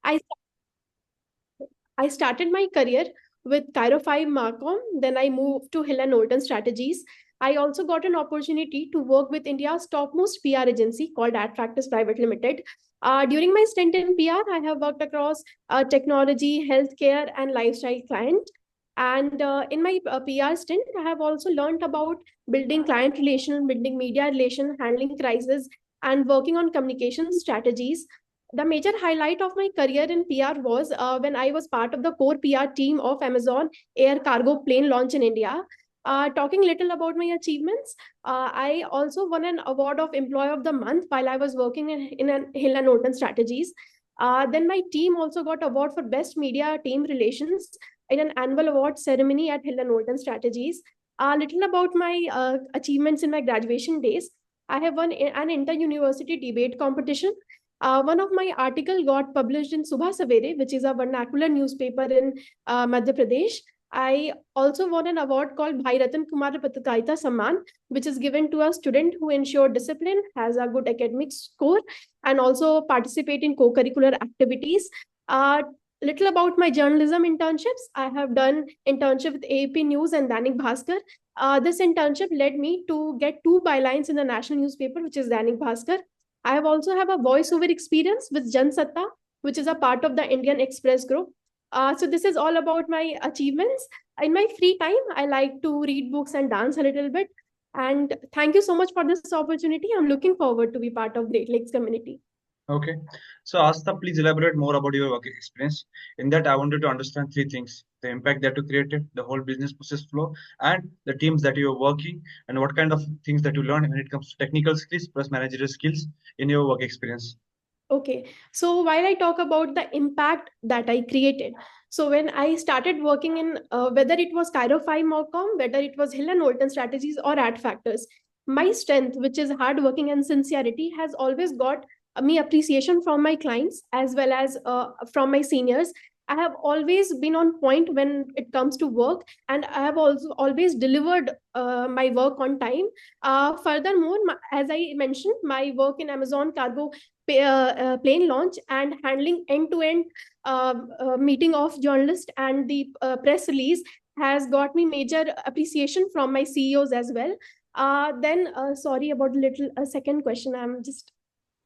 I I started my career with Cairo 5 Marcom, then I moved to Hill and Knowlton Strategies. I also got an opportunity to work with India's topmost PR agency called Adfactors Private Limited. During my stint in PR, I have worked across technology, healthcare, and lifestyle client. And in my PR stint, I have also learned about building client relation, building media relation, handling crisis, and working on communication strategies. The major highlight of my career in PR was when I was part of the core PR team of Amazon air cargo plane launch in India. Talking little about my achievements, I also won an award of Employee of the Month while I was working in an Hill and Knowlton Strategies. Then my team also got award for Best Media Team Relations in an annual award ceremony at Hill and Knowlton Strategies. Little about my achievements in my graduation days. I have won an inter-university debate competition. One of my article got published in Subha Savere, which is a vernacular newspaper in Madhya Pradesh. I also won an award called Bhai Ratan Kumar Patrakarita Samman, which is given to a student who ensured discipline, has a good academic score, and also participate in co-curricular activities. Little about my journalism internships. I have done internship with AP News and Danik Bhaskar. This internship led me to get 2 bylines in the national newspaper, which is Danik Bhaskar. I have also have a voiceover experience with Jansatta, which is a part of the Indian Express Group. So this is all about my achievements. In my free time, I like to read books and dance a little bit. And thank you so much for this opportunity. I'm looking forward to be part of Great Lakes community. Okay. So, Aastha, please elaborate more about your work experience. In that, I wanted to understand 3 things: the impact that you created, the whole business process flow, and the teams that you are working, and what kind of things that you learn when it comes to technical skills plus managerial skills in your work experience. Okay, so while I talk about the impact that I created, so when I started working in whether it was Cairo 5 Morcom, whether it was Hill and Knowlton Strategies or Ad Factors, my strength, which is hardworking and sincerity, has always got me appreciation from my clients as well as from my seniors. I have always been on point when it comes to work, and I have also always delivered my work on time. Furthermore, as I mentioned, my work in Amazon Cargo plane launch and handling end-to-end meeting of journalists and the press release has got me major appreciation from my CEOs as well. Then sorry about the little second question. I'm just,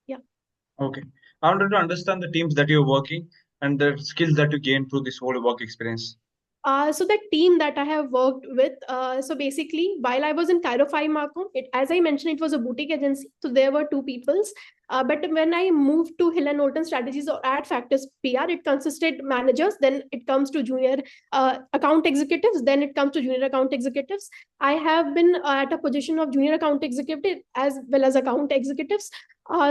yeah. Okay. I wanted to understand the teams that you're working and the skills that you gain through this whole work experience. So the team that I have worked with, so basically, while I was in Cairo 5 Marcom, as I mentioned, it was a boutique agency. So there were 2 peoples. But when I moved to Hill and Knowlton Strategies or Ad Factors PR, it consisted managers. Then it comes to junior account executives. Then it comes to junior account executives. I have been at a position of junior account executive as well as account executives.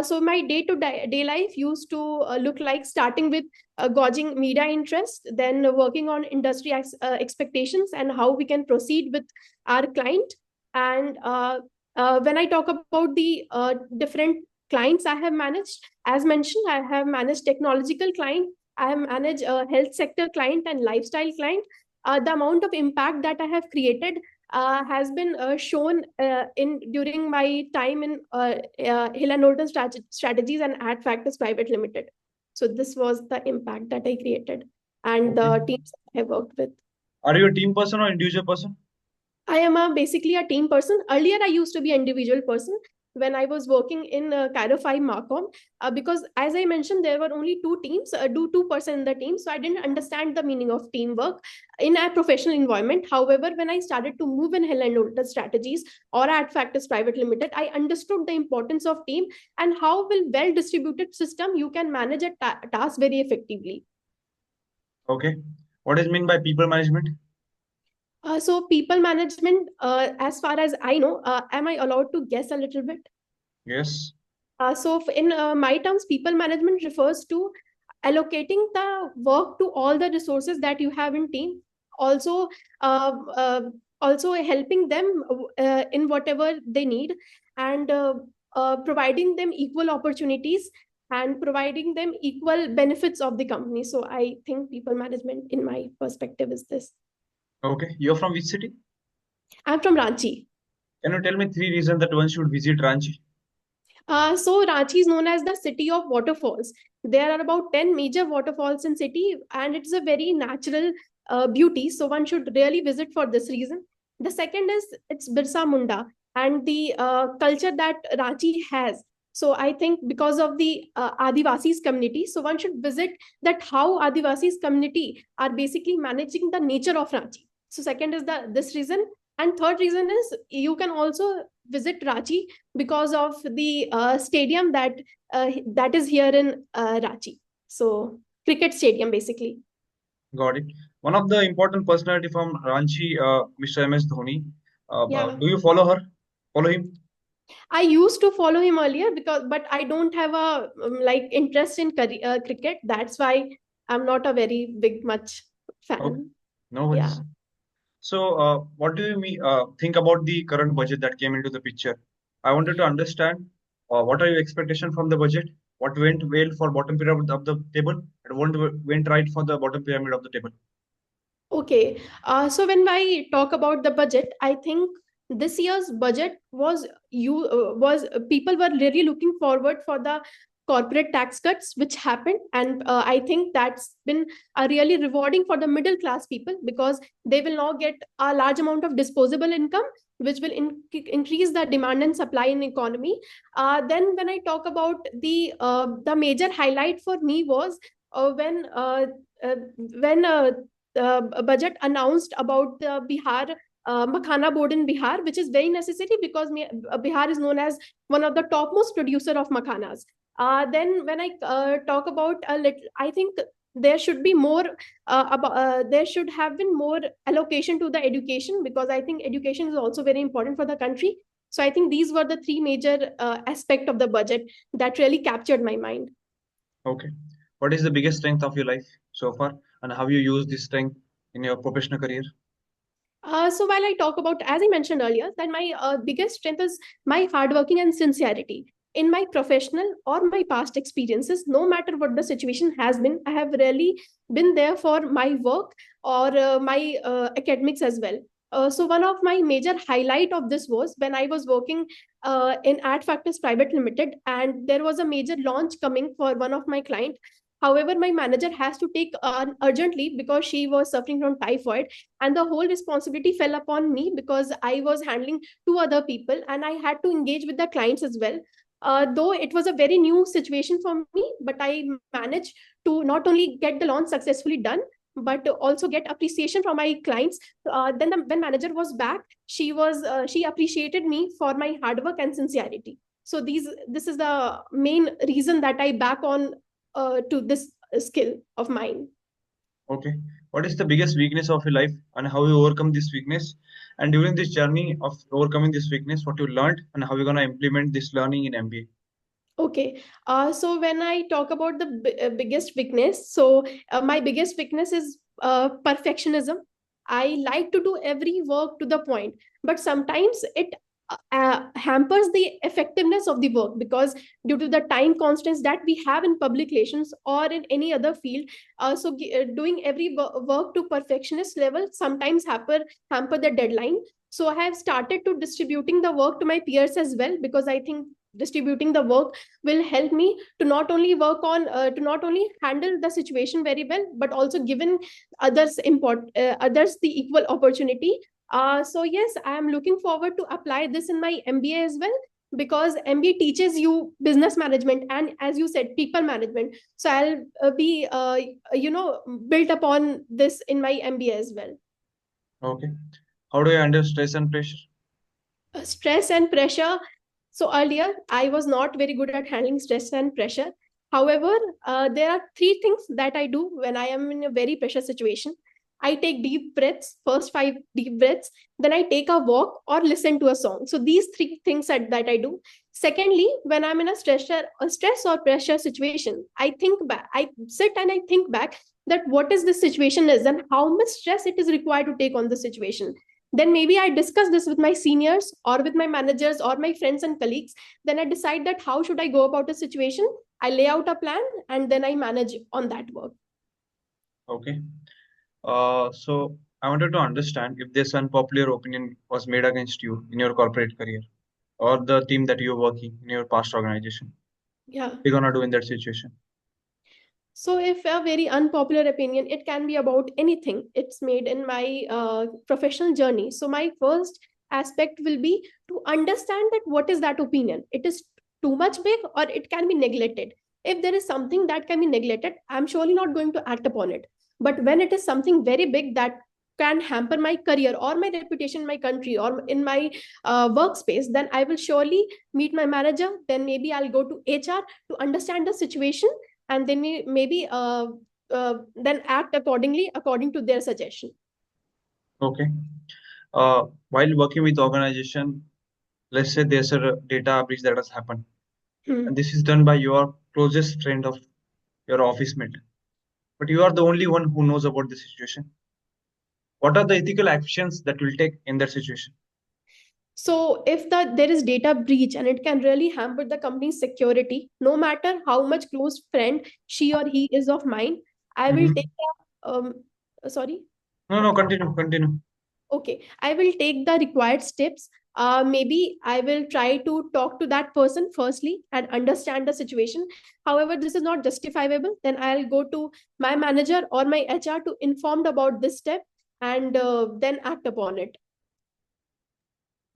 So my day-to-day life used to look like starting with gauging media interest, then working on industry expectations and how we can proceed with our client. And when I talk about the different clients I have managed, as mentioned, I have managed technological client, I have managed a health sector client and lifestyle client. The amount of impact that I have created has been shown in during my time in Hill and Knowlton Strategies and Ad Factors Private Limited. So this was the impact that I created and Okay. the teams I worked with. Are you a team person or individual person? I am basically a team person. Earlier, I used to be an individual person when I was working in Cairo 5 Marcom, because as I mentioned, there were only 2 teams, do 2% in the team. So I didn't understand the meaning of teamwork in a professional environment. However, when I started to move in Hill and Knowlton Strategies or at Factors Private Limited, I understood the importance of team and how will well-distributed system you can manage a task very effectively. Okay. What is mean by people management? So people management, as far as I know, am I allowed to guess a little bit? Yes. So in my terms, people management refers to allocating the work to all the resources that you have in team. Also, uh, uh, also helping them in whatever they need, and providing them equal opportunities and providing them equal benefits of the company. So I think people management, in my perspective, is this. Okay. You're from which city? I'm from Ranchi. Can you tell me 3 reasons that one should visit Ranchi? So Ranchi is known as the city of waterfalls. There are about 10 major waterfalls in city, and it's a very natural beauty. So one should really visit for this reason. The second is it's Birsa Munda and the culture that Ranchi has. So I think because of the Adivasis community, so one should visit that how Adivasis community are basically managing the nature of Ranchi. So second is this reason, and third reason is you can also visit Ranchi because of the stadium that is here in Ranchi. So cricket stadium basically. Got it. One of the important personality from Ranchi, Mr. MS Dhoni. Yeah, Do you follow her? Follow him? I used to follow him earlier but I don't have a like interest in cricket. That's why I'm not a very big much Okay, fan. no Yeah. worries. So, what do you think about the current budget that came into the picture? I wanted to understand what are your expectations from the budget? What went well for bottom pyramid of the table, and what went right for the bottom pyramid of the table? Okay. So when I talk about the budget, I think this year's budget was people were really looking forward for the corporate tax cuts which happened, and I think that's been really rewarding for the middle class people because they will now get a large amount of disposable income which will increase the demand and supply in economy. Then when I talk about the major highlight for me was when budget announced about the Bihar Makhana board in Bihar, which is very necessary because Bihar is known as one of the topmost producer of makhanas. Then when I talk about a little, I think there should be more there should have been more allocation to the education because I think education is also very important for the country. So I think these were the three major aspect of the budget that really captured my mind. Okay. What is the biggest strength of your life so far, and how you use this strength in your professional career? So while I talk about, as I mentioned earlier, that my biggest strength is my hardworking and sincerity. In my professional or my past experiences, no matter what the situation has been, I have really been there for my work or my academics as well. So one of my major highlight of this was when I was working in Ad Factors Private Limited, and there was a major launch coming for one of my client. However, my manager has to take urgently because she was suffering from typhoid, and the whole responsibility fell upon me because I was handling two other people and I had to engage with the clients as well. Though it was a very new situation for me, but I managed to not only get the launch successfully done but also get appreciation from my clients. When manager was back, she appreciated me for my hard work and sincerity. So this is the main reason that I back on to this skill of mine. Okay. What is the biggest weakness of your life, and how you overcome this weakness? And during this journey of overcoming this weakness, what you learned, and how you're gonna implement this learning in MBA? Okay. So when I talk about the biggest weakness, so my biggest weakness is perfectionism. I like to do every work to the point, but sometimes it hampers the effectiveness of the work because due to the time constants that we have in public relations or in any other field. Doing every work to perfectionist level sometimes hamper the deadline. So I have started to distributing the work to my peers as well because I think distributing the work will help me to not only work on to not only handle the situation very well but also given others the equal opportunity. So yes, I am looking forward to apply this in my MBA as well because MBA teaches you business management and, as you said, people management. So I'll be built upon this in my MBA as well. Okay. How do you handle stress and pressure? Stress and pressure. So earlier, I was not very good at handling stress and pressure. However, there are three things that I do when I am in a very pressure situation. I take deep breaths, first five deep breaths, then I take a walk or listen to a song. So these three things that I do. Secondly, when I'm in a stress or pressure situation, I think back, I sit and I think back that what is the situation is and how much stress it is required to take on the situation. Then maybe I discuss this with my seniors or with my managers or my friends and colleagues. Then I decide that how should I go about a situation. I lay out a plan and then I manage on that work. Okay. So I wanted to understand if this unpopular opinion was made against you in your corporate career or the team that you're working in your past organization. Yeah. What are you gonna do in that situation? So if a very unpopular opinion, it can be about anything. It's made in my professional journey. So my first aspect will be to understand that what is that opinion. It is too much big or it can be neglected. If there is something that can be neglected, I'm surely not going to act upon it. But when it is something very big that can hamper my career or my reputation in my country or in my workspace, then I will surely meet my manager. Then maybe I'll go to HR to understand the situation, and then maybe then act accordingly according to their suggestion. Okay. While working with organization, let's say there's a data breach that has happened, and this is done by your closest friend of your office mate, but you are the only one who knows about the situation. What are the ethical actions that will take in that situation? So if there is data breach and it can really hamper the company's security, no matter how much close friend she or he is of mine, I will take sorry. No, continue, continue. Okay, I will take the required steps. Maybe I will try to talk to that person firstly and understand the situation. However, this is not justifiable. Then I'll go to my manager or my HR to inform about this step, and then act upon it.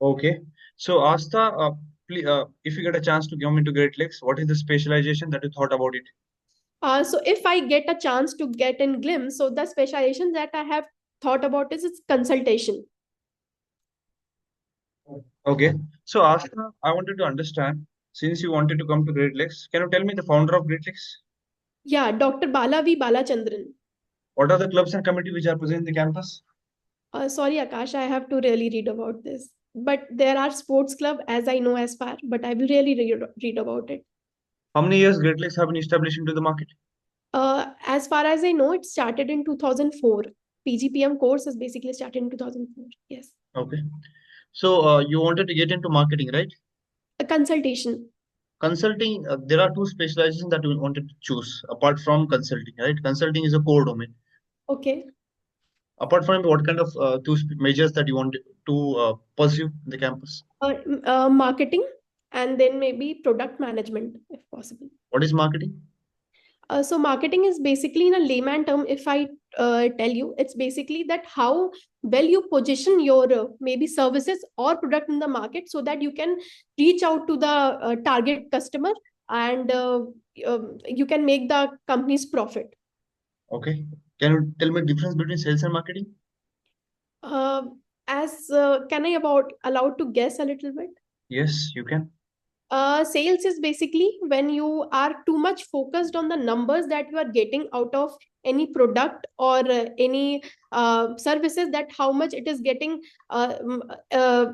Okay. So, Asta, if you get a chance to come into Great Lakes, what is the specialization that you thought about it? So if I get a chance to get in glimpse, so the specialization that I have thought about is its consultation. Okay. So, Asta, I wanted to understand, since you wanted to come to Great Lakes, can you tell me the founder of Great Lakes? Yeah, Dr. Bala V. Balachandran. What are the clubs and committee which are present in the campus? Sorry, Akash, I have to really read about this. But there are sports club, as I know as far, but I will really read about it. How many years Great Lakes have been established into the market? As far as I know, it started in 2004. PGPM course is basically started in 2004. Yes. Okay. So, you wanted to get into marketing, right? A consultation. Consulting, there are two specializations that you wanted to choose apart from consulting, right? Consulting is a core domain. Okay. Apart from what kind of majors that you want to pursue in the campus? Marketing, and then maybe product management, if possible. What is marketing? So marketing is basically, in a layman term, if I tell you, it's basically that how well you position your maybe services or product in the market so that you can reach out to the target customer, and you can make the company's profit. Okay. Can you tell me the difference between sales and marketing? Uh, as Can I about allowed to guess a little bit? Yes, you can. Sales is basically when you are too much focused on the numbers that you are getting out of any product or any services, that how much it is uh, mm, uh,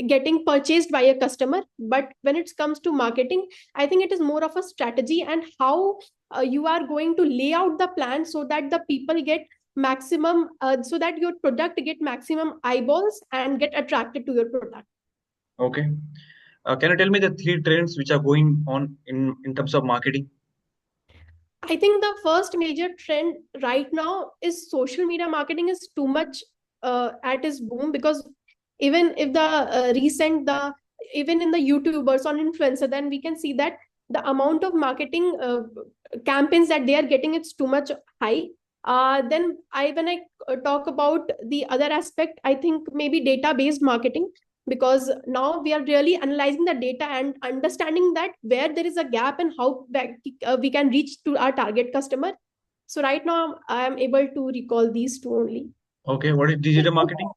getting purchased by a customer. But when it comes to marketing, I think it is more of a strategy, and how you are going to lay out the plan so that the people get maximum, so that your product get maximum eyeballs and get attracted to your product. Okay. Can you tell me the three trends which are going on in terms of marketing? I think the first major trend right now is social media marketing is too much at its boom, because even if the recent the even in the YouTubers on influencer, then we can see that the amount of marketing campaigns that they are getting, it's too much high. Then I when I talk about the other aspect, I think maybe data based marketing, because now we are really analyzing the data and understanding that where there is a gap and how we can reach to our target customer. So right now I am able to recall these two only. Okay. What is digital marketing?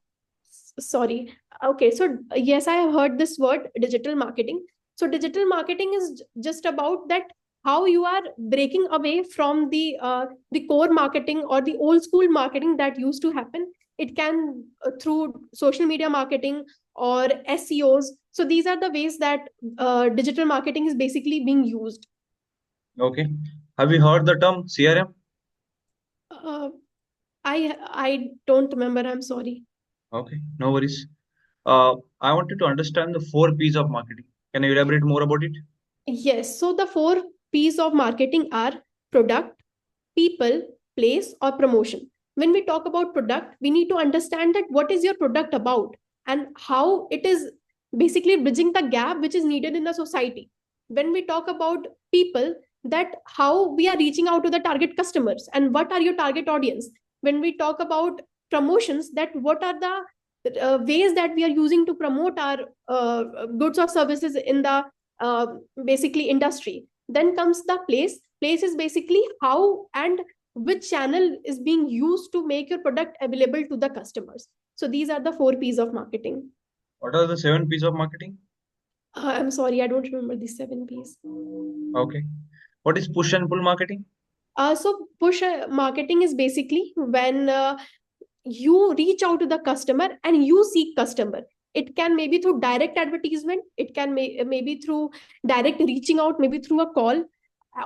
Sorry. Okay, so yes, I have heard this word, digital marketing. So digital marketing is just about that how you are breaking away from the core marketing or the old school marketing that used to happen. It can through social media marketing or SEOs. So these are the ways that digital marketing is basically being used. Okay. Have you heard the term CRM? uh, I don't remember, I'm sorry. Okay, no worries. I wanted to understand the four P's of marketing. Can you elaborate more about it? Yes, so the four P's of marketing are product, people, place, or promotion. When we talk about product, we need to understand that what is your product about and how it is basically bridging the gap which is needed in the society. When we talk about people, that how we are reaching out to the target customers and what are your target audience. When we talk about promotions, that what are the ways that we are using to promote our goods or services in the uh, basically industry. Then comes the place is basically how and which channel is being used to make your product available to the customers. So these are the 4 P's of marketing. What are the 7 P's of marketing? I'm sorry, I don't remember these 7 P's. Okay. What is push and pull marketing? So push marketing is basically when you reach out to the customer and you seek customer. It can maybe through direct advertisement, it can maybe through direct reaching out, maybe through a call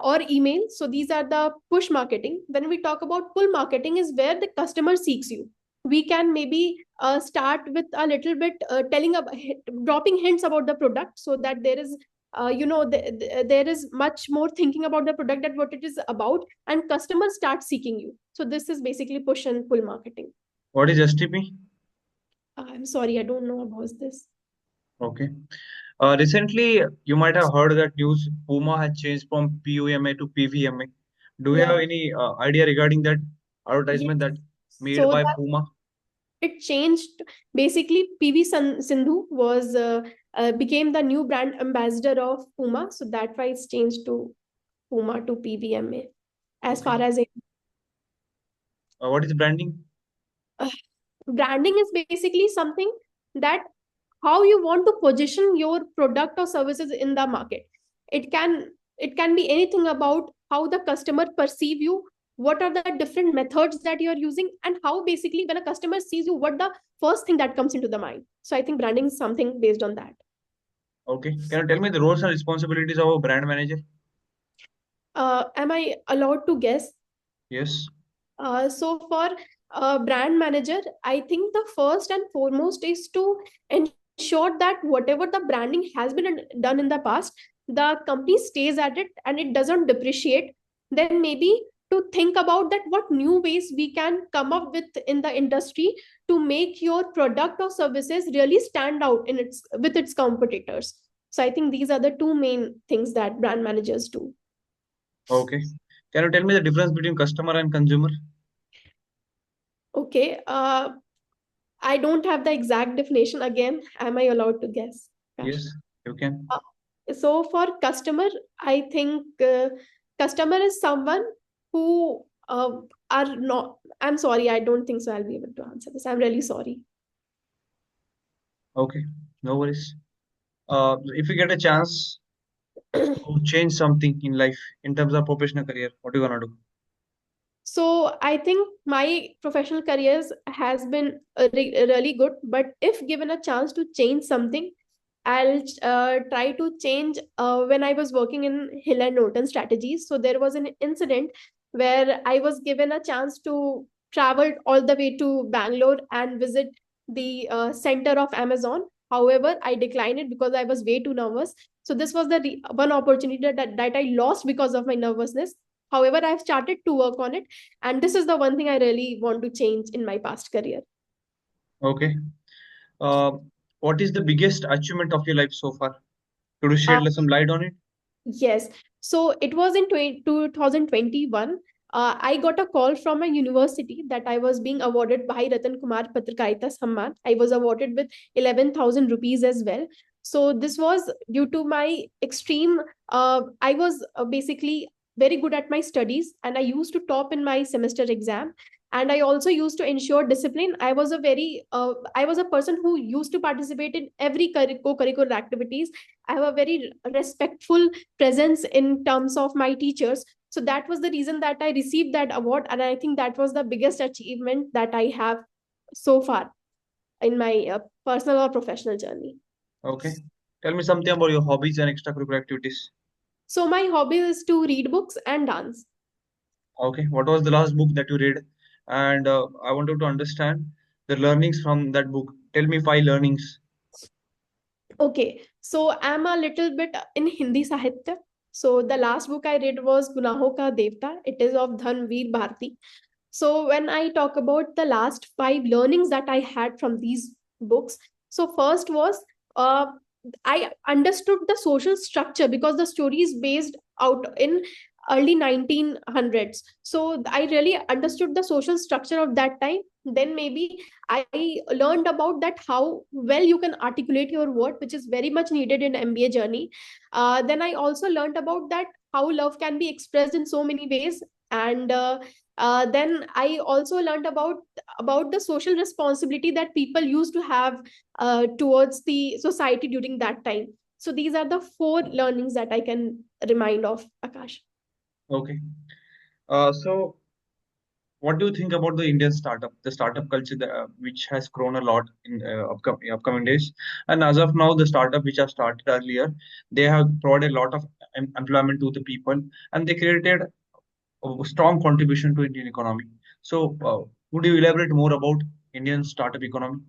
or email. So these are the push marketing. When we talk about pull marketing is where the customer seeks you. We can maybe start with a little bit telling about dropping hints about the product, so that there is there is much more thinking about the product, that what it is about, and customers start seeking you. So this is basically push and pull marketing. What is STP? I'm sorry, I don't know about this. Okay. Recently, you might have heard that news Puma has changed from PUMA to PVMA. Do you have Yeah. any idea regarding that Yes. advertisement that made So by that Puma? it changed. Basically, Sindhu was became the new brand ambassador of Puma. So that's why it's changed to Puma to PVMA. As Okay. far as What is branding? uh, branding is basically something that how you want to position your product or services in the market. It can be anything about how the customer perceive you, what are the different methods that you are using, and how basically when a customer sees you, what the first thing that comes into the mind. So I think branding is something based on that. Okay. Can you tell me the roles and responsibilities of a brand manager? Am I allowed to guess? Yes. So for a brand manager, I think the first and foremost is to ensure that whatever the branding has been done in the past, the company stays at it and it doesn't depreciate. Then maybe to think about that what new ways we can come up with in the industry to make your product or services really stand out in its with its competitors. So I think these are the two main things that brand managers do. Okay. Can you tell me the difference between customer and consumer? Okay. I don't have the exact definition. Again, am I allowed to guess, Kash? Yes, you can. Uh, so for customer, I think customer is someone who are not. I'm sorry, I don't think so. I'll be able to answer this. I'm really sorry. Okay. No worries. If you get a chance to change something in life in terms of professional career, what are you gonna do? So I think my professional careers has been really good. But if given a chance to change something, I'll try to change when I was working in Hill and Norton strategies. So there was an incident where I was given a chance to travel all the way to Bangalore and visit the center of Amazon. However, I declined it because I was way too nervous. So this was the one opportunity that I lost because of my nervousness. However, I've started to work on it. And this is the one thing I really want to change in my past career. Okay. Uh, what is the biggest achievement of your life so far? Could you Uh, shed some light on it? Yes. So it was in 2021. I got a call from a university that I was being awarded Bhai Ratan Kumar Patrakarita Samman. I was awarded with 11,000 rupees as well. So this was due to my extreme, I was basically very good at my studies and I used to top in my semester exam. And I also used to ensure discipline. I was a person who used to participate in every co-curricular activities. I have a very respectful presence in terms of my teachers. So that was the reason that I received that award. And I think that was the biggest achievement that I have so far in my personal or professional journey. Okay. Tell me something about your hobbies and extracurricular activities. So my hobby is to read books and dance. Okay. What was the last book that you read? And I wanted to understand the learnings from that book. Tell me 5 learnings. Okay, so I'm a little bit in Hindi Sahitya. So the last book I read was Gunaho Ka Devta. It is of Dhanveer Bharti. So when I talk about the last 5 learnings that I had from these books, so first was I understood the social structure because the story is based out in early 1900s. So I really understood the social structure of that time. Then maybe I learned about that how well you can articulate your word, which is very much needed in MBA journey. Then I also learned about that how love can be expressed in so many ways. And then I also learned about the social responsibility that people used to have towards the society during that time. So these are the four learnings that I can remind of, Akash. Okay. So what do you think about the Indian startup, the startup culture that, which has grown a lot in upcoming days? And as of now, the startup which have started earlier, they have provided a lot of employment to the people, and they created a strong contribution to Indian economy. So, would you elaborate more about Indian startup economy?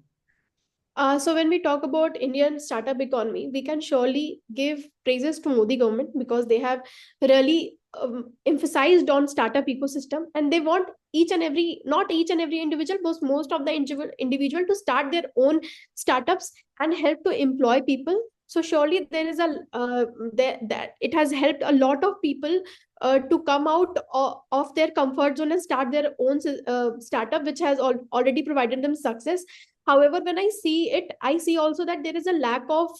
So when we talk about Indian startup economy, we can surely give praises to Modi government because they have really emphasized on startup ecosystem, and they want each and every, not each and every individual, but most of the individual to start their own startups and help to employ people. So surely there is a that it has helped a lot of people to come out of their comfort zone and start their own startup, which has already provided them success. However, when I see it, I see also that there is a lack of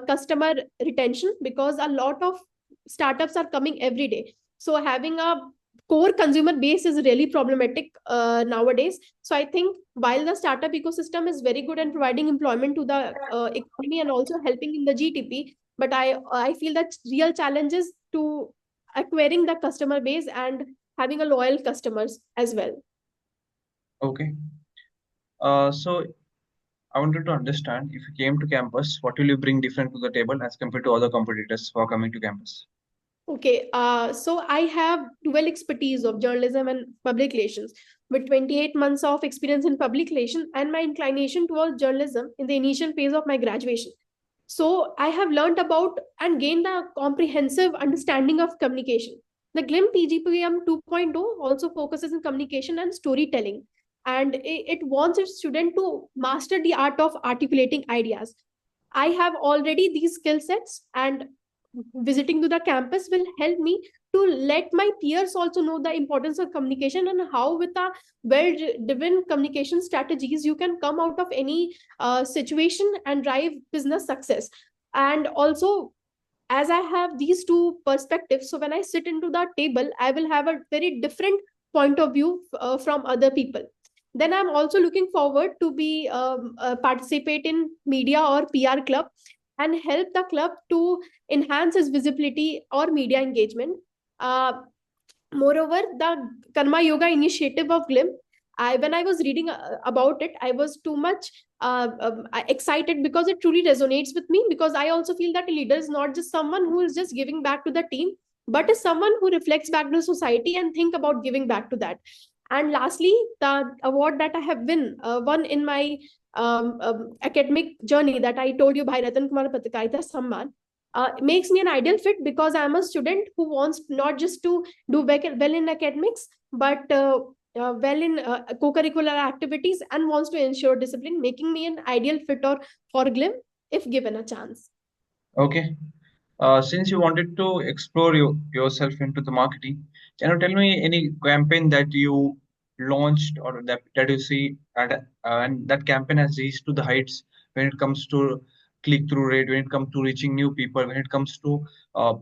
customer retention because a lot of startups are coming every day. So having a core consumer base is really problematic nowadays. So I think while the startup ecosystem is very good and providing employment to the economy and also helping in the GDP, but I feel that real challenge is to acquiring the customer base and having a loyal customers as well. Okay. So I wanted to understand if you came to campus, what will you bring different to the table as compared to other competitors who are coming to campus? Okay, so I have dual expertise of journalism and public relations with 28 months of experience in public relations and my inclination towards journalism in the initial phase of my graduation. So I have learned about and gained a comprehensive understanding of communication. The GLIM PGPM 2.0 also focuses on communication and storytelling, and it wants its student to master the art of articulating ideas. I have already these skill sets, and visiting to the campus will help me to let my peers also know the importance of communication and how with a well driven communication strategies you can come out of any situation and drive business success. And also, as I have these two perspectives, so when I sit into the table I will have a very different point of view from other people. Then I'm also looking forward to be participate in media or PR club and help the club to enhance its visibility or media engagement. Moreover, the Karma Yoga initiative of GLIM, when I was reading about it, I was too much excited because it truly resonates with me. Because I also feel that a leader is not just someone who is just giving back to the team, but is someone who reflects back to society and think about giving back to that. And lastly, the award that I have won in my academic journey that I told you by Ratan Kumar Patakaita Samman makes me an ideal fit because I'm a student who wants not just to do well in academics, but well in co-curricular activities and wants to ensure discipline, making me an ideal fit or for GLIM if given a chance. Okay. Since you wanted to explore yourself into the marketing, can you tell me any campaign that you launched or that you see and that campaign has reached to the heights when it comes to click-through rate, when it comes to reaching new people, when it comes to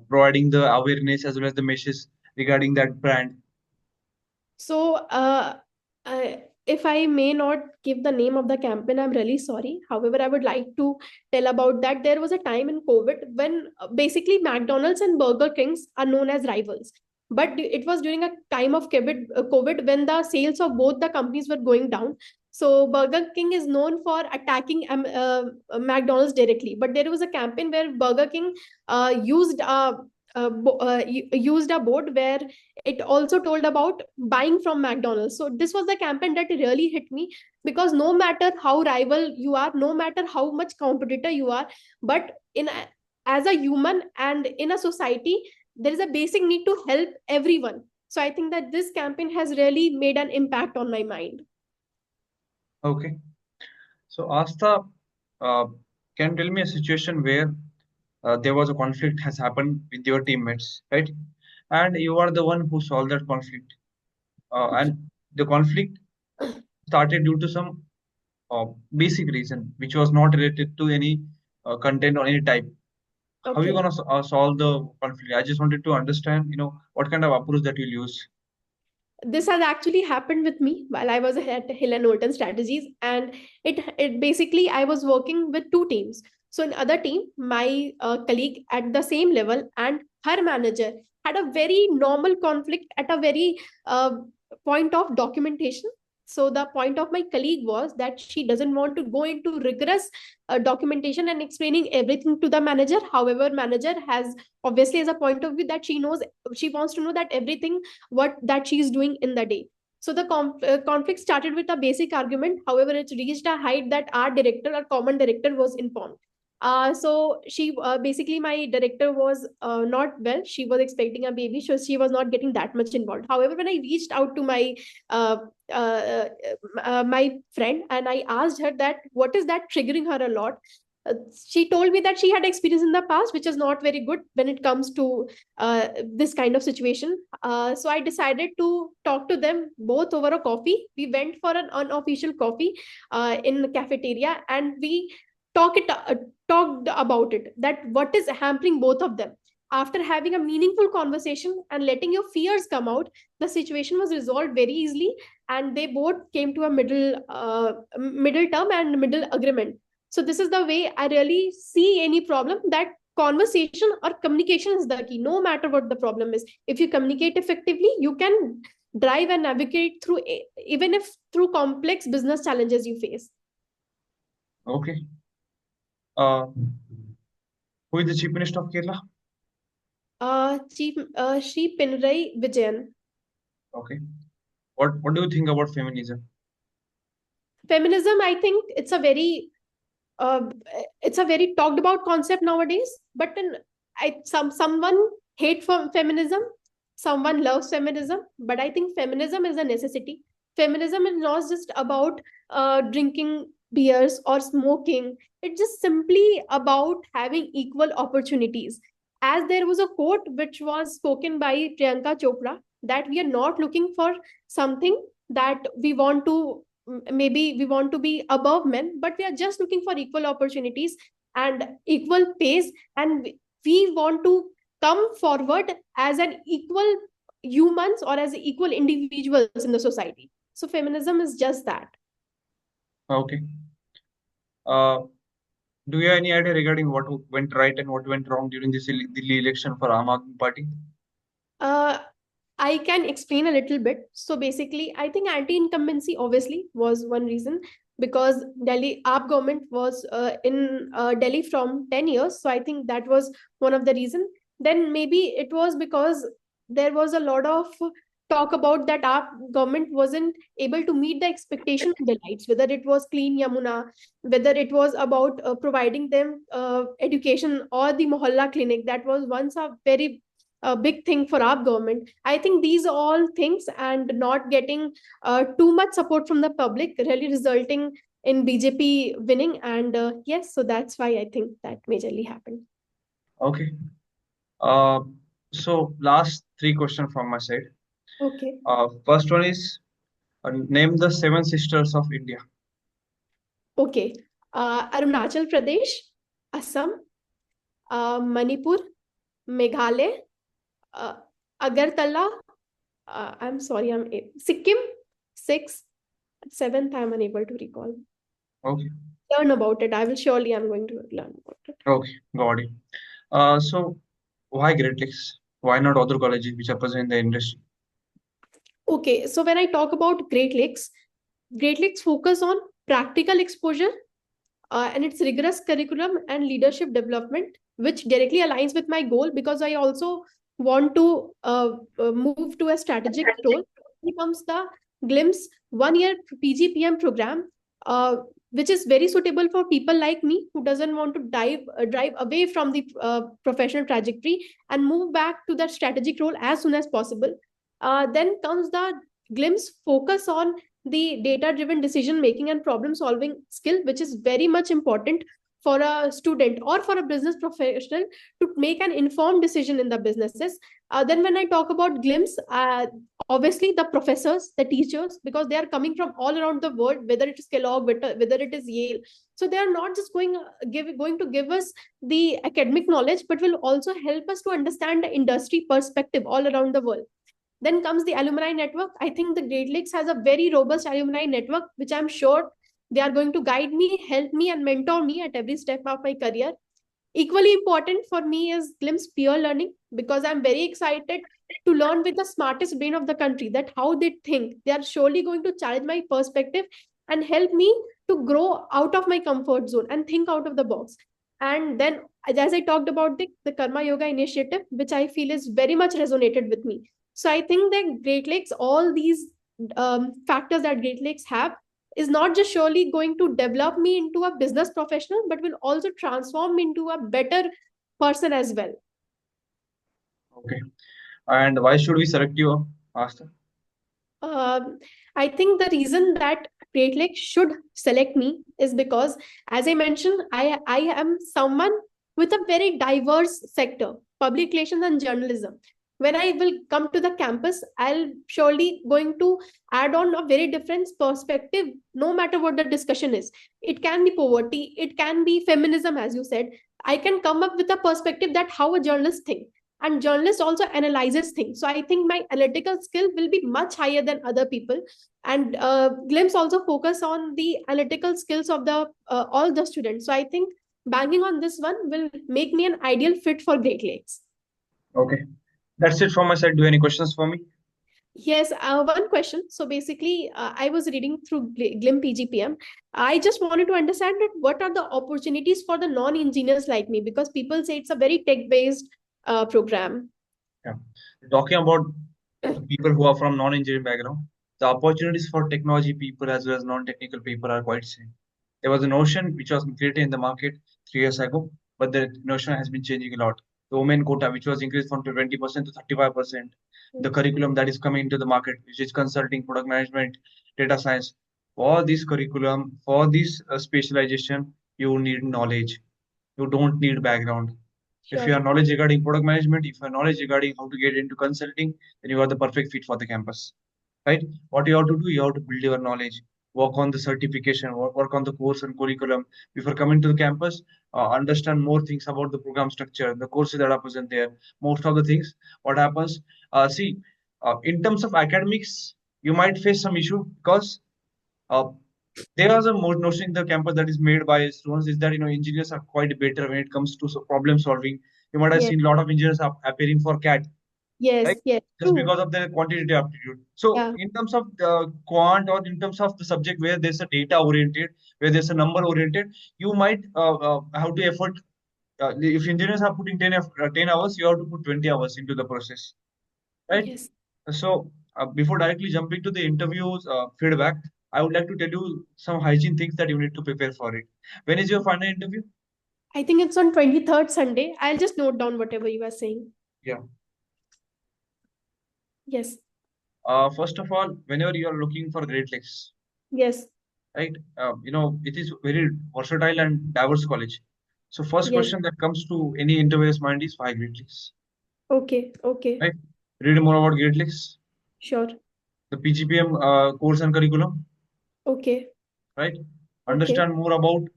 providing the awareness as well as the message regarding that brand? So, if I may not give the name of the campaign, I'm really sorry. However, I would like to tell about that. There was a time in COVID when basically McDonald's and Burger Kings are known as rivals. But it was during a time of COVID when the sales of both the companies were going down. So Burger King is known for attacking McDonald's directly. But there was a campaign where Burger King used a board where it also told about buying from McDonald's. So this was the campaign that really hit me because no matter how rival you are, no matter how much competitor you are, but as a human and in a society, there is a basic need to help everyone. So I think that this campaign has really made an impact on my mind. Okay. So, Astha, uh, can you tell me a situation where there was a conflict has happened with your teammates, right? and you are the one who solved that conflict. And the conflict started due to some basic reason, which was not related to any content or any type. How are you Okay. gonna solve the conflict? I just wanted to understand, what kind of approach that you'll use. This has actually happened with me while I was at Hill and Knowlton Strategies, and it basically I was working with two teams. So in other team, my colleague at the same level and her manager had a very normal conflict at a very uh, point of documentation. So the point of my colleague was that she doesn't want to go into rigorous documentation and explaining everything to the manager. However, manager has obviously as a point of view that she knows, she wants to know that everything what that she is doing in the day. So the conflict started with a basic argument. However, it reached a height that our director, our common director, was informed. So she basically my director was not well. She was expecting a baby, so she was not getting that much involved. However, when I reached out to uh, uh, my friend and I asked her that what is that triggering her a lot, she told me that she had experience in the past which is not very good when it comes to this kind of situation. So I decided to talk to them both over a coffee. We went for an unofficial coffee in the cafeteria, and we talk it talked about it, that what is hampering both of them. After having a meaningful conversation and letting your fears come out, the situation was resolved very easily, and they both came to a middle term and middle agreement. So this is the way I really see any problem, that conversation or communication is the key. No matter what the problem is, if you communicate effectively, you can drive and navigate through even if through complex business challenges you face. Okay. Uh, who is the Chief Minister of Kerala? Chief Shri Pinrai Vijayan. Okay. What do you think about feminism? Feminism, I think uh, it's a very talked about concept nowadays. But someone hate feminism, someone loves feminism. But I think feminism is a necessity. Feminism is not just about drinking beers or smoking. It's just simply about having equal opportunities. As there was a quote which was spoken by Priyanka Chopra, that we are not looking for something that we want to, maybe we want to be above men, but we are just looking for equal opportunities and equal pace, and we want to come forward as an equal humans or as equal individuals in the society. So feminism is just that. Okay. Uh, do you have any idea regarding what went right and what went wrong during this Delhi election for Aam Aadmi Party? uh, I can explain a little bit. So basically, I think anti-incumbency obviously was one reason, because Delhi AAP government was in Delhi from 10 years. So I think that was one of the reason. Then maybe it was because there was a lot of talk about that AAP government wasn't able to meet the expectation of the lights, whether it was clean Yamuna, whether it was about providing them education, or the Mohalla clinic that was once a big thing for our government. I think these all things and not getting too much support from the public really resulting in BJP winning. And yes, so that's why I think that majorly happened. Okay. Uh, so last three questions from my side. Okay. First one is, name the seven sisters of India. Okay. Arunachal Pradesh, Assam, Manipur, Meghalaya, uh, Agartala. I'm sorry, Sikkim. Six, seventh, I'm unable to recall. Okay. Learn about it. I will surely. I'm going to learn about it. Okay. Got it. So why Great Lakes? Why not other colleges which are present in the industry? Okay, so when I talk about Great Lakes focus on practical exposure and its rigorous curriculum and leadership development, which directly aligns with my goal, because I also want to move to a strategic role. Here comes the Glimpse 1 year PGPM program, uh, which is very suitable for people like me who doesn't want to drive away from the professional trajectory and move back to that strategic role as soon as possible. Then comes the Glimpse focus on the data driven decision making and problem solving skill, which is very much important for a student or for a business professional to make an informed decision in the businesses. Then when I talk about glimpse, obviously the professors, the teachers, because they are coming from all around the world, whether it is Kellogg, whether it is Yale. So they are not just going to give us the academic knowledge, but will also help us to understand the industry perspective all around the world. Then comes the alumni network. I think the Great Lakes has a very robust alumni network, which I'm sure they are going to guide me, help me, and mentor me at every step of my career. Equally important for me is Glimpse peer learning, because I'm very excited to learn with the smartest brain of the country, that how they think. They are surely going to challenge my perspective and help me to grow out of my comfort zone and think out of the box. And then, as I talked about the Karma Yoga initiative, which I feel is very much resonated with me. So I think that Great Lakes, all these factors that Great Lakes have, is not just surely going to develop me into a business professional, but will also transform me into a better person as well. Okay. And why should we select you, Aastha? I think the reason that Great Lakes should select me is because, as I mentioned, I am someone with a very diverse sector, public relations and journalism. When I will come to the campus, I'll surely going to add on a very different perspective, no matter what the discussion is. It can be poverty, it can be feminism, as you said. I can come up with a perspective that how a journalist thinks, and journalist also analyzes things. So I think my analytical skill will be much higher than other people. And Glimpse also focus on the analytical skills of the all the students. So I think banking on this one will make me an ideal fit for Great Lakes. Okay. That's it from my side. Do you have any questions for me? Yes, one question. So basically, I was reading through Glim PGPM. I just wanted to understand that what are the opportunities for the non-engineers like me, because people say it's a very tech-based program. Yeah. Talking about the people who are from non-engineering background, the opportunities for technology people as well as non-technical people are quite same. There was a notion which was created in the market 3 years ago, but the notion has been changing a lot. The women quota, which was increased from 20% to 35%, the curriculum that is coming into the market, which is consulting, product management, data science. For this curriculum, for this specialization, you need knowledge. You don't need background. If you Sure. have knowledge regarding product management, if you have knowledge regarding how to get into consulting, then you are the perfect fit for the campus. Right? What you have to do, you have to build your knowledge, work on the certification, work on the course and curriculum before coming to the campus, understand more things about the program structure, the courses that are present there. Most of the things, what happens, see, in terms of academics, you might face some issue because uh, there is a more notion in the campus that is made by students is that engineers are quite better when it comes to problem solving. You might have Yes. seen a lot of engineers are appearing for CAT, Yes. right? Yes. Just True. because of their quantitative aptitude. So Yeah. in terms of the quant or in terms of the subject where there's a data oriented, where there's a number oriented, you might have to effort. If engineers are putting 10 hours, you have to put 20 hours into the process, right? Yes. So, before directly jumping to the interviews feedback, I would like to tell you some hygiene things that you need to prepare for it. When is your final interview? I think it's on 23rd Sunday. I'll just note down whatever you are saying. Yeah. Yes. First of all, whenever you are looking for Great Lakes, Yes. right? It is very versatile and diverse college. So, first Yes. question that comes to any interviewer's mind is why Great Lakes, Okay. Okay. right? Read more about Great Lakes, Sure. the PGPM course and curriculum, Okay. right? Okay. Understand more about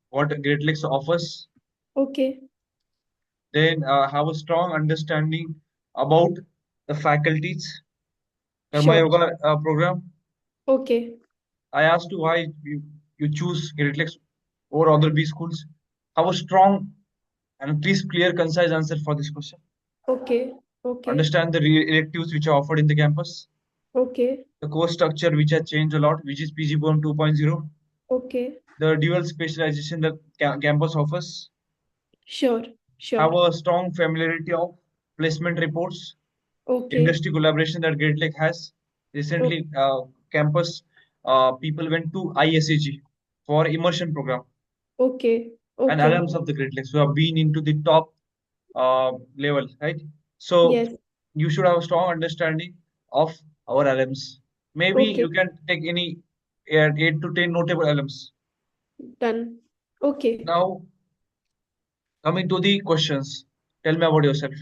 what Great Lakes offers. Okay. Then have a strong understanding about the faculties, Karma Sure. Yoga program. Okay. I asked you why you choose Great Lakes over other B schools. Have a strong and please clear, concise answer for this question. Okay. Okay. Understand the electives which are offered in the campus, Okay. the course structure which has changed a lot, which is PGBOM 2.0, Okay. the dual specialization that campus offers. Sure. Sure. Have a strong familiarity of placement reports, Okay. industry collaboration that Great Lake has. O- Recently, campus people went to ISAG for immersion program Okay. and Okay. alums of the Great Lakes who have been into the top level, right? So Yes. you should have a strong understanding of our alums. Maybe Okay. you can take any 8 to 10 notable alums. Done. Okay. Now, coming to the questions, tell me about yourself.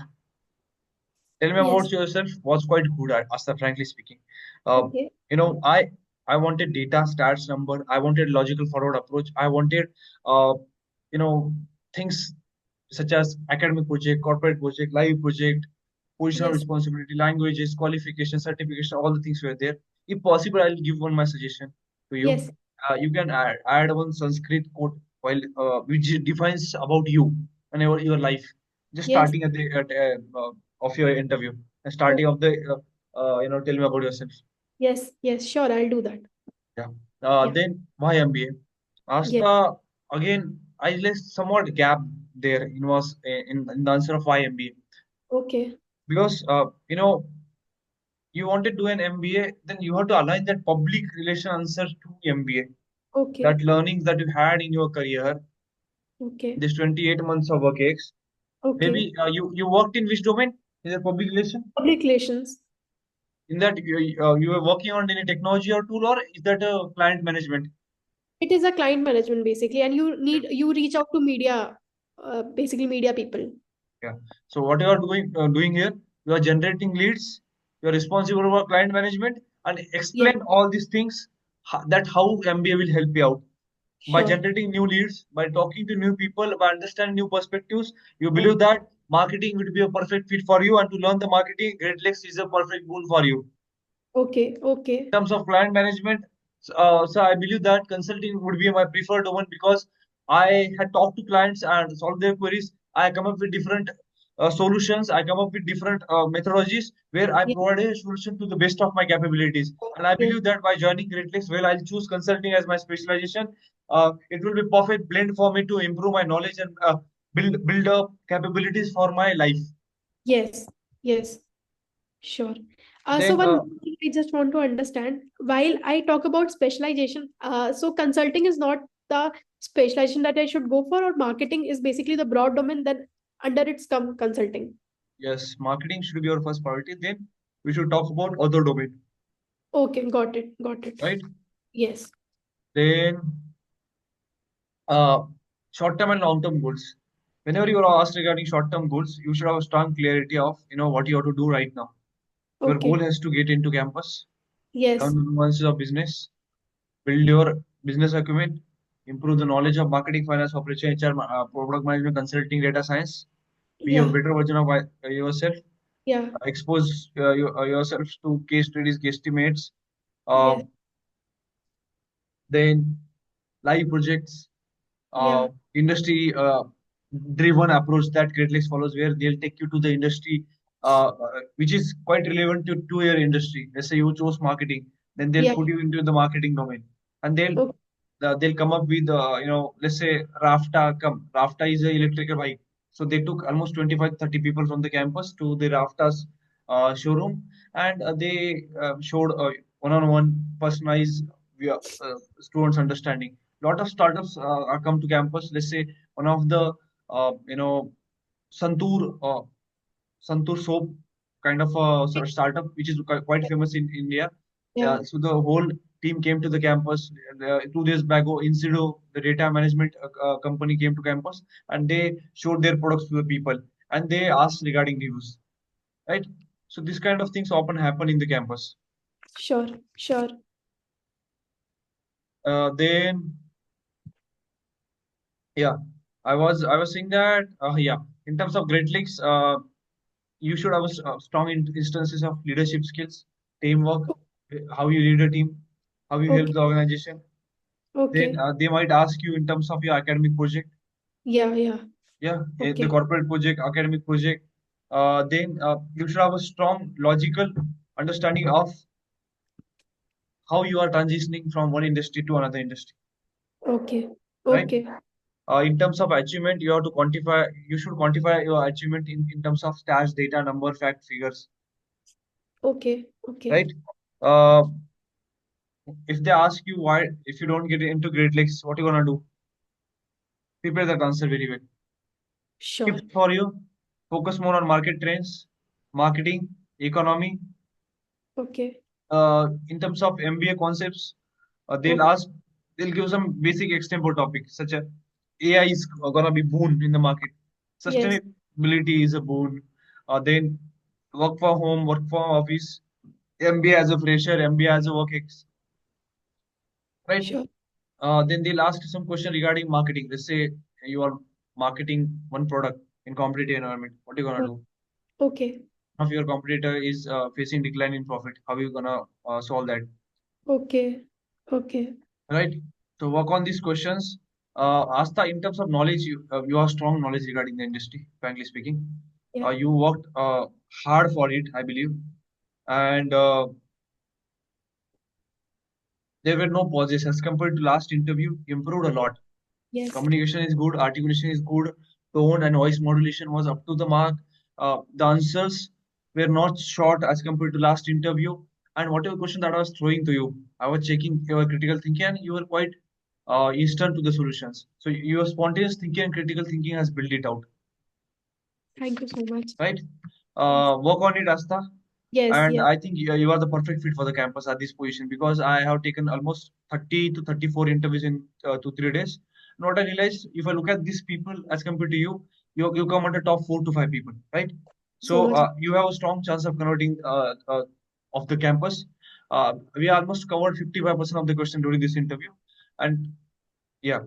Tell me Yes. about yourself. Was quite good at Asta, frankly speaking. Uh, Okay. you know, I wanted data, stats, number. I wanted logical forward approach. I wanted, uh, you know, things such as academic project, corporate project, live project, positional Yes. responsibility, languages, qualification, certification. All the things were there. If possible, I'll give one my suggestion to you. Yes. You can add one Sanskrit quote while which defines about you and your life. Just Yes. starting of your interview and starting Okay. of the tell me about yourself. Yes. Yes. Sure. I'll do that. Yeah. Yeah. Then why MBA? Yes. Asta again. I left somewhat gap there in the answer of why MBA Okay. because you want to do an MBA, then you have to align that public relation answer to MBA. Okay. That learnings that you had in your career, Okay. this 28 months of work ex, Okay. maybe you worked in which domain? In the public relation? Public relations. In that you were working on any technology or tool, or is that a client management? It is a client management basically, and you reach out to media, basically media people. Yeah. So what you are doing here, you are generating leads. You are responsible for client management and Yes. explain all these things. That how MBA will help you out by Sure. generating new leads, by talking to new people, by understanding new perspectives. You Yes. believe that marketing would be a perfect fit for you, and to learn the marketing, Great Lakes is a perfect goal for you. Okay. Okay. Terms of client management, so I believe that consulting would be my preferred one because I had talked to clients and solved their queries. I come up with different solutions. I come up with different methodologies where I Yes. provide a solution to the best of my capabilities. And I Yes. believe that by joining Great Lakes, well, I'll choose consulting as my specialization. It will be perfect blend for me to improve my knowledge and build up capabilities for my life. Yes. Yes. Sure. So Then one more thing I just want to understand, while I talk about specialization, so consulting is not the specialization that I should go for, or marketing is basically the broad domain, then under it's come consulting. yes, marketing should be your first priority. Then we should talk about other domain, Okay, got it, got it. right? Yes. Then uh, short-term and long-term goals. Whenever you are asked regarding short-term goals, you should have a strong clarity of what you have to do right now. Your goal Okay. has to get into campus, learn Yes. the nuances of business, build your business acumen, improve the knowledge of marketing, finance, operation, HR, product management, consulting, data science. Be a Yeah. better version of yourself. Yeah. Expose yourself to case studies, guesstimates. Uh, Yes. then live projects, Yeah. industry driven approach that Great Lakes follows, where they'll take you to the industry, which is quite relevant to your industry. Let's say you chose marketing, then they'll Yeah. put you into the marketing domain, and Okay. they'll come up with let's say Rafta is a electrical bike, so they took almost 25-30 people from the campus to the Rafta's showroom, and they showed one-on-one personalized students understanding. Lot of startups are come to campus. Let's say one of the uh, you know Santur Santur soap kind of a sort of startup which is quite famous in India. Yeah. So the whole team came to the campus 2 days back. Insido, the data management company, came to campus and they showed their products to the people and they asked regarding reviews, right? So this kind of things often happen in the campus. Sure. Sure. Then yeah, I was saying that yeah, in terms of Great Lakes, you should have strong instances of leadership skills, teamwork, how you lead a team, how you help Okay. the organization. Then Okay. they might ask you in terms of your academic project, Yeah. Yeah. yeah, the Okay. corporate project, academic project. Then you should have a strong logical understanding of how you are transitioning from one industry to another industry, Okay. right? Okay. In terms of achievement, you should quantify your achievement in terms of stats, data, number, fact, figures, Okay. Okay. right? If they ask you why, if you don't get into Great Lakes, what you gonna do? Prepare that answer very well. Sure. Tips for you: focus more on market trends, marketing, economy. Okay. In terms of MBA concepts, they'll Okay. ask, they'll give some basic extemple topics such as AI is gonna be boon in the market. Yes, Sustainability is a boon. Then work from home, work from office, MBA as a fresher, MBA as a right? sure. Then they'll ask you some question regarding marketing. Let's say you are marketing one product in competitive environment. What are you gonna Uh, do? Okay, If your competitor is facing decline in profit, how are you gonna solve that? okay, okay. Right? So work on these questions. Asta, in terms of knowledge, you have strong knowledge regarding the industry, frankly speaking. Yeah, You worked hard for it, I believe, and there were no pauses as compared to last interview. Improved a lot. yes. Communication is good, articulation is good, tone and voice modulation was up to the mark. The answers were not short as compared to last interview. And whatever question that I was throwing to you, I was checking your critical thinking, and you were quite instant to the solutions. So your spontaneous thinking and critical thinking has built it out, Thank you so much. right? Yes, Work on it, Asta. yes, And yes. I think you are the perfect fit for the campus at this position because I have taken almost 30 to 34 interviews in 2 3 days. And what I realized, if I look at these people as compared to you, you come under top 4 to 5 people, right? So So much. you have a strong chance of converting of the campus. We almost covered 55% of the question during this interview, and yeah.